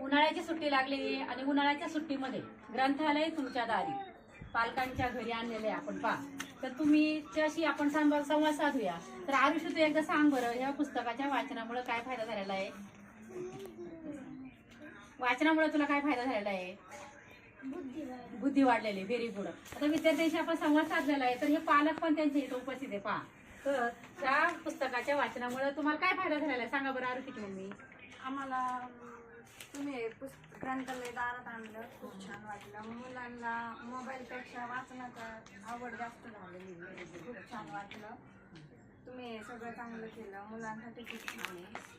उन्हाळ्याची सुट्टी लागली आणि उन्हाळ्याच्या सुट्टीमध्ये ग्रंथालय तुमच्या दारी पालकांच्या घरी आणलेले आपण पहा. तर तुम्ही त्याशी आपण संवाद साधूया. तर आरुषी तू एकदा सांग बरं, या पुस्तकाच्या वाचनामुळे काय फायदा झालेला आहे? वाचनामुळे तुला काय फायदा झालेला आहे? बुद्धी वाढलेली. Very good. आता विद्यार्थ्यांशी आपण संवाद साधलेला आहे, तर हे पालक पण त्यांच्या इथे उपस्थित आहे पहा. तर त्या पुस्तकाच्या वाचनामुळे तुम्हाला काय फायदा झालेला आहे सांगा बरं आरुषीची मम्मी. आम्हाला तुम्ही ग्रंथालय दारात आणलं, खूप छान वाटलं. मुलांना मोबाईलपेक्षा वाचनाची आवड जास्त झालेली, खूप छान वाटलं. तुम्ही सगळं चांगलं केलं, मुलांसाठी खूप छान आहे.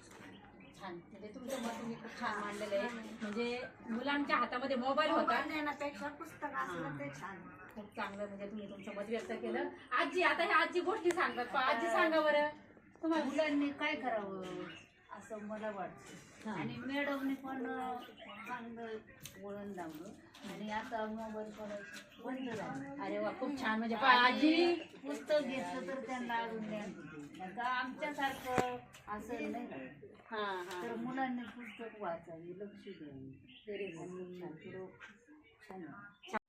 छान, म्हणजे तुमचं मत तुम्ही खूप छान मांडलेलं आहे. म्हणजे मुलांच्या हातामध्ये मोबाईल होता देण्यापेक्षा पुस्तक असलं ते छान. खूप चांगलं, म्हणजे तुम्ही तुमचं मत व्यक्त केलं. आजी, आता ह्या आजी गोष्टी सांगतात. आजी सांगा बरं, तुम्हाला मुलांनी काय करावं असं मला वाटतं. आणि मॅडमने पण चांगलं वळण लावलं आणि आता मोबाईल करायचं बंद झालं. अरे वा, खूप छान. म्हणजे आजी पुस्तक घेतलं तर त्यांना अजून ज्ञान होते. आता आमच्यासारखं असं नाही राहत. तर मुलांनी पुस्तक वाचावे, लक्ष द्यावे. Very good. आणि छान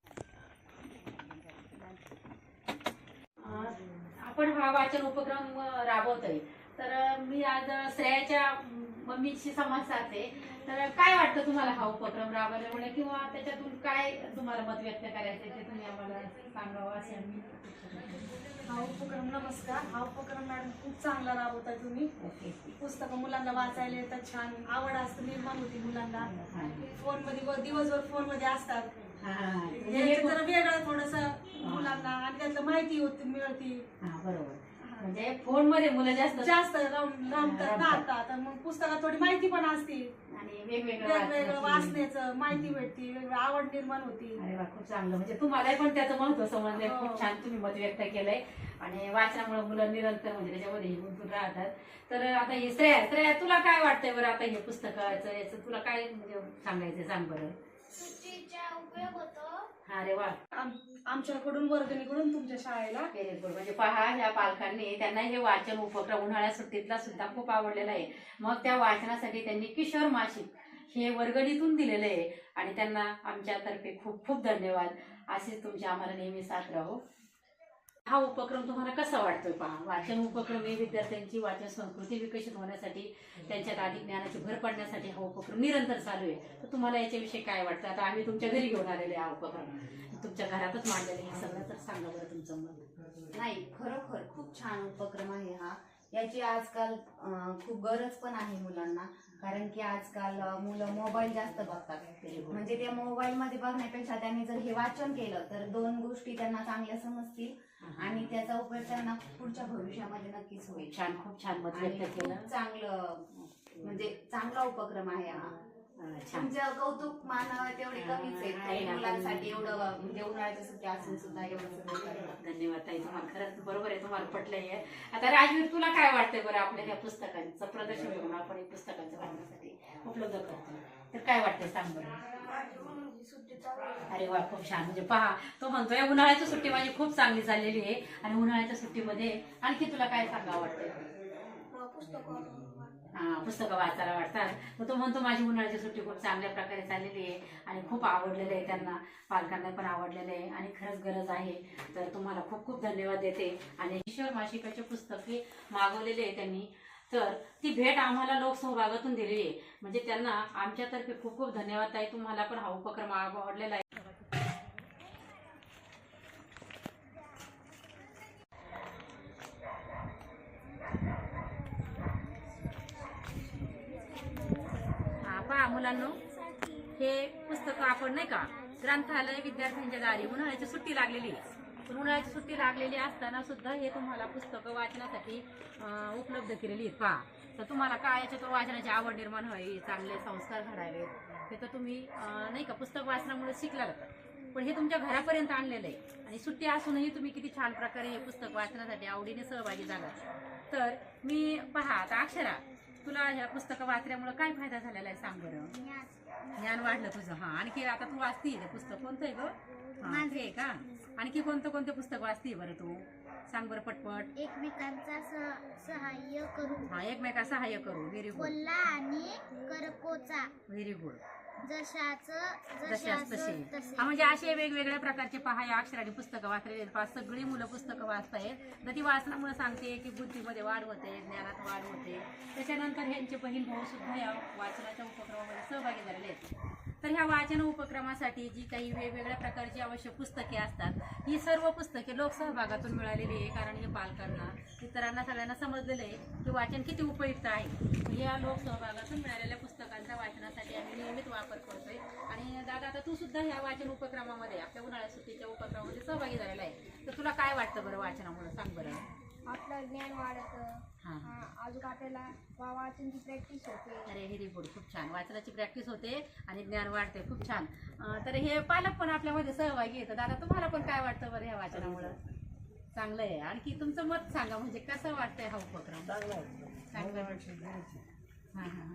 आपण हा वाचन उपक्रम राबवत आहे. तर मी आज श्रेयाच्या मम्मीशी संवाद साधते. तर काय वाटतं तुम्हाला हा उपक्रम राबवल्यामुळे, किंवा त्याच्यातून काय तुम्हाला मत व्यक्त करायचं ते तुम्ही आम्हाला सांगावं असे आम्ही. हा उपक्रम, नमस्कार. हा उपक्रम मॅडम खूप चांगला राबवताय तुम्ही. पुस्तकं मुलांना वाचायला येतात, छान आवड असते, निर्माण होती मुलांना. फोन मध्ये दिवसभर फोन मध्ये असतात, हे जरा वेगळं थोडस मुलांना, आणि त्यातलं माहिती होती मिळती. बरोबर. म्हणजे फोन मध्ये मुलं जास्त रमतात ना आता, तर मग पुस्तकात थोडी माहिती पण असते आणि वेगवेगळं वाचण्याचं माहिती भेटती, वेगवेगळी आवड निर्माण होती. अरे वा, खूप चांगलं. म्हणजे तुम्हाला पण त्याचं महत्व समजलंय. खूप छान तुम्ही मत व्यक्त केलंय. आणि वाचनामुळे मुलं निरंतर म्हणजे त्याच्यामध्ये गुंतून राहतात. तर आता हे श्रेया, तुला काय वाटतंय बरं आता हे पुस्तकाचं याचं तुला काय म्हणजे सांगायचं सांग बरं. सुट्टीचा उपयोग होतो. अरे वा, आमच्याकडून वर्गणीकडून तुमच्या शाळेला. Very good. म्हणजे पहा, ह्या पालकांनी त्यांना हे वाचन उपक्रम उन्हाळ्या सुट्टीतला सुद्धा खूप आवडलेला आहे. मग त्या वाचनासाठी त्यांनी किशोर मासिक हे वर्गणीतून दिलेले आहे आणि त्यांना आमच्यातर्फे खूप खूप धन्यवाद. असेच तुमचे आम्हाला नेहमी साथ राहो. हा उपक्रम तुम्हाला कसा वाटतोय पहा. वाचन उपक्रम हे विद्यार्थ्यांची वाचन संस्कृती विकसित होण्यासाठी, त्यांच्यात अधिक ज्ञानाची भर पडण्यासाठी हा उपक्रम निरंतर चालू आहे. तर तुम्हाला याच्याविषयी काय वाटतं? आता आम्ही तुमच्या घरी घेऊन आलेले हा उपक्रम, तुमच्या घरातच मांडलेले हे सगळं, तर सांगा बरं तुमचं मत. नाही, खरोखर खूप छान उपक्रम आहे हा. याची आजकाल खूप गरज पण आहे मुलांना, कारण की आजकाल मुलं मोबाईल जास्त बघतात. म्हणजे त्या मोबाईल मध्ये बघण्यापेक्षा त्यांनी जर हे वाचन केलं तर दोन गोष्टी त्यांना चांगल्या समजतील आणि त्याचा उपयोग त्यांना पुढच्या भविष्यामध्ये नक्कीच होईल. छान, खूप छान मत व्यक्त केलं. चांगलं, म्हणजे चांगला उपक्रम आहे हा. तुमचं कौतुक मानावं तेवढे कमीच आहे. मुलांसाठी एवढं म्हणजे उन्हाळ्याच्या सुट्ट्या असून सुद्धा एवढं सगळं. धन्यवाद ताई, तुम्हाला खरंच बरोबर आहे, तुम्हाला पटलंय. आता राजवीर, तुला काय वाटतंय बरं? आपल्या ह्या पुस्तकांचं प्रदर्शन करून आपण हे पुस्तकांचं वाचण्यासाठी उपलब्ध करतो, तर काय वाटतंय सांग बरं. अरे वा, खूप छान. म्हणजे पहा, तो म्हणतोय उन्हाळ्याची सुट्टी माझी खूप चांगली चाललेली आहे आणि उन्हाळ्याच्या सुट्टीमध्ये आणखी तुला काय सांगावं वाटतंय? पुस्तकं वाचायला वाटतात. मग तो म्हणतो माझी उन्हाळ्याची सुट्टी खूप चांगल्या प्रकारे चाललेली आहे आणि खूप आवडलेलं आहे त्यांना, पालकांना पण आवडलेलं आहे आणि खरंच गरज आहे. तर तुम्हाला खूप खूप धन्यवाद देते. आणि किशोर मासिकाचे पुस्तके मागवलेले आहे त्यांनी, तर ती भेट आम्हाला लोकसहभागातून दिलेली आहे. म्हणजे त्यांना आमच्यातर्फे खूप खूप धन्यवाद ताई. तुम्हाला पण हा उपक्रम आवडलेला आहे. पहा मुलांनो, हे पुस्तकं आपण नाही का ग्रंथालय विद्यार्थ्यांच्या दारी उन्हाळ्याची सुट्टी लागलेली आहे. पण उन्हाळ्याची सुट्टी लागलेली असताना सुद्धा हे तुम्हाला पुस्तकं वाचण्यासाठी उपलब्ध केलेली आहेत. पहा, तर तुम्हाला काय याच्यातून वाचनाची आवड निर्माण व्हावी, चांगले संस्कार घडावेत, हे तर तुम्ही नाही का पुस्तक वाचनामुळे शिकला जातात. पण हे तुमच्या घरापर्यंत आणलेलं आहे आणि सुट्टी असूनही तुम्ही किती छान प्रकारे हे पुस्तक वाचण्यासाठी आवडीने सहभागी झालात. तर मी पहा, आता अक्षरा, तुला ह्या पुस्तकं वाचल्यामुळे काय फायदा झालेला आहे सांग बरं. ज्ञान वाढलं तुझं. आणखी आता तू वाचती पुस्तक कोणतं आहे गं? हे का? आणखी कोणते पुस्तक वाचते बरं तू? सांग बरं पटपट. एकमेकांचा सहाय्य करू, हा, एकमेका सहाय्य करू. व्हेरी गुड, कोल्हा आणि करकोचा, व्हेरी गुड. जशाच तसे तसे. हा, म्हणजे असे वेगवेगळ्या प्रकारचे पहा या अक्षराने पुस्तकं वाचलेली आहेत. सगळी मुलं पुस्तकं वाचतायत. तर ती वाचनामुळे सांगते की बुद्धीमध्ये वाढ होते, ज्ञानात वाढ होते. त्याच्यानंतर ह्यांचे बहीण भाऊ सुद्धा या वाचनाच्या उपक्रमामध्ये सहभागी झालेले आहेत. तर ह्या वाचन उपक्रमासाठी जी काही वेगवेगळ्या प्रकारची आवश्यक पुस्तके असतात, ही सर्व पुस्तके लोकसहभागातून मिळालेली आहे. कारण हे पालकांना, इतरांना, सगळ्यांना समजलेलं आहे की वाचन किती उपयुक्त आहे. या लोकसहभागातून मिळालेल्या पुस्तकांचा वाचनासाठी आम्ही नियमित वापर करतोय. आणि दादा, आता तू सुद्धा ह्या वाचन उपक्रमामध्ये, आपल्या उन्हाळ्यात सुट्टीच्या उपक्रमामध्ये सहभागी झालेला आहे. तर तुला काय वाटतं बरं वाचनामुळे? सांग बरं. आपलं ज्ञान वाढतं, हां, अजून आपल्याला वाचनची प्रॅक्टिस होते. अरे व्हेरी गुड, खूप छान. वाचनाची प्रॅक्टिस होते आणि ज्ञान वाढते. खूप छान. तर हे पालक पण आपल्यामध्ये सहभागी येतात. दादा, तुम्हाला पण काय वाटतं बरं ह्या वाचनामुळं? चांगलं आहे. आणखी तुमचं मत सांगा, म्हणजे कसं वाटतंय हा उपक्रम? चांगलं आहे. हां हां.